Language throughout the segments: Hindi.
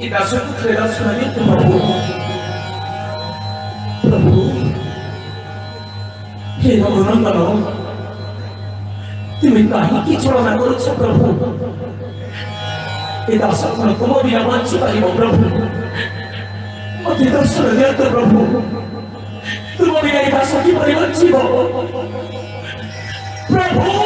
ये दासों को खेला सुनाइए तो प्रभु प्रभु हे रघुनंदन तुम्हें कहीं की छलना करुछ प्रभु ये दास तुम बिना बंची पार प्रभु मत दर्शन दिखाते प्रभु तुम बिना ये दास की बंची प्रभु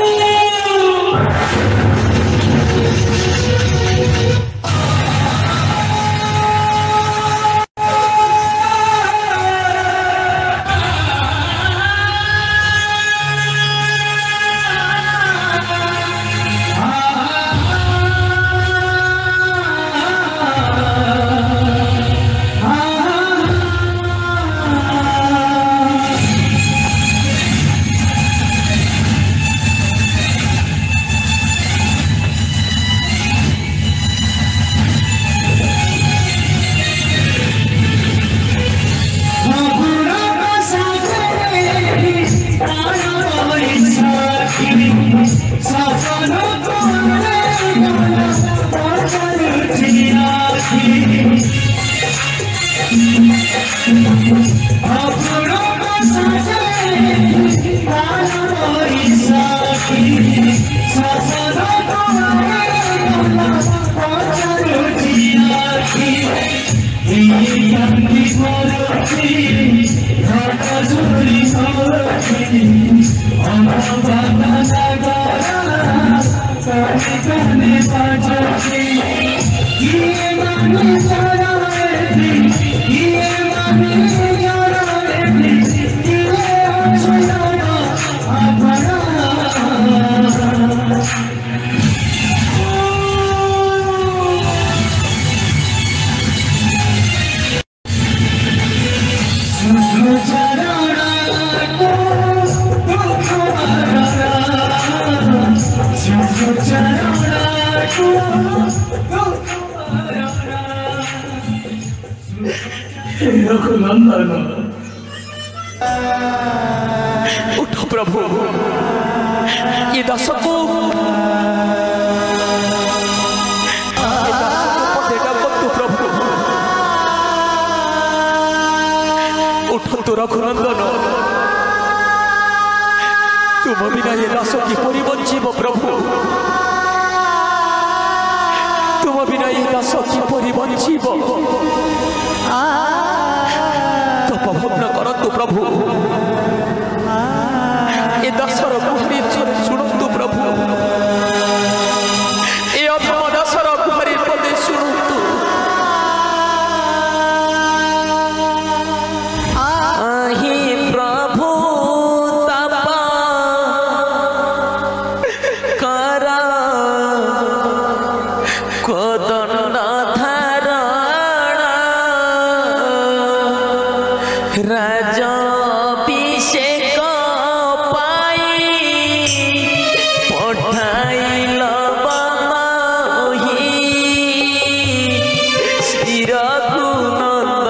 उठो प्रभु ये दास को प्रभु उठो रघुनंदन तुम बिना ये दास किपरि बंचिब प्रभु तुम बिना ये दास किपरि बंचिब तपभग्न करतु प्रभु ये दासर गुहारी शुणु प्रभु ये अधम दासर गुहारी पदे शुणु प्रभु तपा करा कोदंड राजाभिषेक पाई पठाइल बमाही श्री रघुनंदन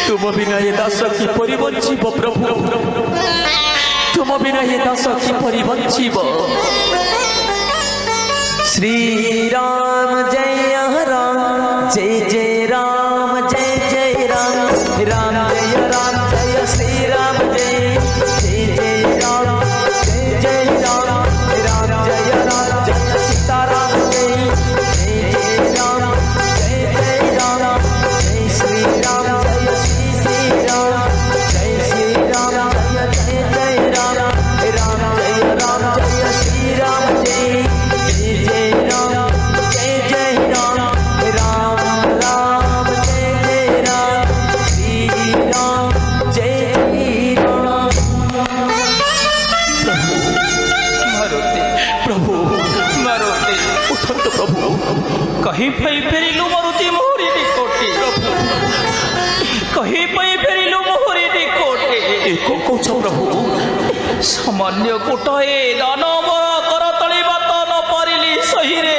तुम बिना ये दास की परिवंचिब प्रभु तुम बिना ये दास की परिवंचिब। श्री राम जय राम जय जय राम जय जय राम राम जय श्री राम जय जय जय राम जय जय राम राम जय सीताराम जय जय जय राम जय जय राम जय श्री राम जय श्री राम जय श्री राम जय जय राम राम जय श्री राम जय जय जय राम जय जय राम राम राम जय जय राम श्री राम जय राम। प्रभु मारुति उठंत प्रभु कहीं पाई फेरिलु मारुति मोहरी निकोटे कहीं पाई फेरिलु मोहरी निकोटे एको कोच प्रभु सामान्य गोटाए दानव करतली बात न पारिली सही रे